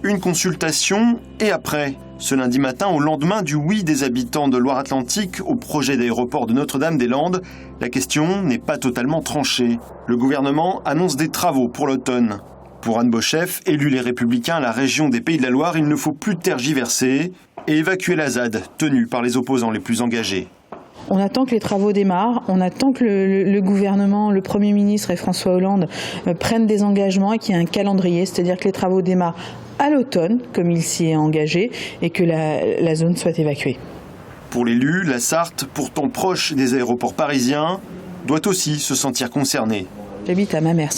Une consultation et après. Ce lundi matin, au lendemain du oui des habitants de Loire-Atlantique au projet d'aéroport de Notre-Dame-des-Landes, la question n'est pas totalement tranchée. Le gouvernement annonce des travaux pour l'automne. Pour Anne Beauchef, élue Les Républicains à la région des Pays de la Loire, il ne faut plus tergiverser et évacuer la ZAD, tenue par les opposants les plus engagés. On attend que les travaux démarrent, on attend que le gouvernement, le Premier ministre et François Hollande prennent des engagements et qu'il y ait un calendrier, c'est-à-dire que les travaux démarrent à l'automne, comme il s'y est engagé, et que la zone soit évacuée. Pour l'élu, la Sarthe, pourtant proche des aéroports parisiens, doit aussi se sentir concernée. J'habite à Mamers.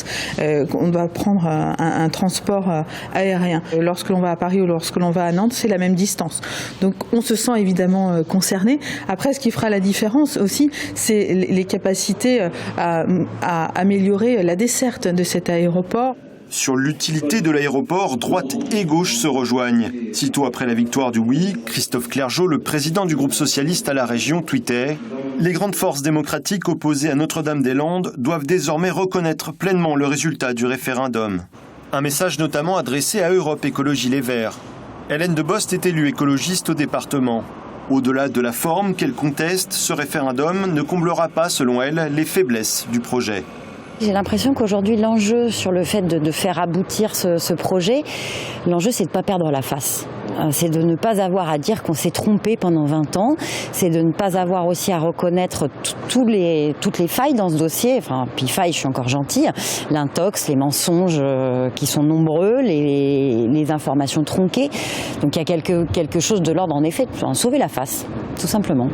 On doit prendre un transport aérien. Lorsque l'on va à Paris ou lorsque l'on va à Nantes, c'est la même distance. Donc on se sent évidemment concerné. Après, ce qui fera la différence aussi, c'est les capacités à améliorer la desserte de cet aéroport. Sur l'utilité de l'aéroport, droite et gauche se rejoignent. Sitôt après la victoire du oui, Christophe Clergeau, le président du groupe socialiste à la région, tweetait « Les grandes forces démocratiques opposées à Notre-Dame-des-Landes doivent désormais reconnaître pleinement le résultat du référendum. » Un message notamment adressé à Europe Écologie Les Verts. Hélène Debost est élue écologiste au département. Au-delà de la forme qu'elle conteste, ce référendum ne comblera pas, selon elle, les faiblesses du projet. J'ai l'impression qu'aujourd'hui, l'enjeu sur le fait de faire aboutir ce projet, l'enjeu, c'est de ne pas perdre la face. C'est de ne pas avoir à dire qu'on s'est trompé pendant 20 ans. C'est de ne pas avoir aussi à reconnaître toutes les failles dans ce dossier. Enfin, puis failles, je suis encore gentille. L'intox, les mensonges qui sont nombreux, les informations tronquées. Donc il y a quelque chose de l'ordre, en effet, de sauver la face, tout simplement.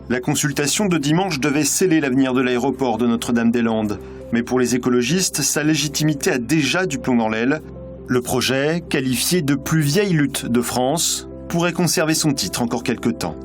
La consultation de dimanche devait sceller l'avenir de l'aéroport de Notre-Dame-des-Landes. Mais pour les écologistes, sa légitimité a déjà du plomb dans l'aile. Le projet, qualifié de plus vieille lutte de France, pourrait conserver son titre encore quelque temps.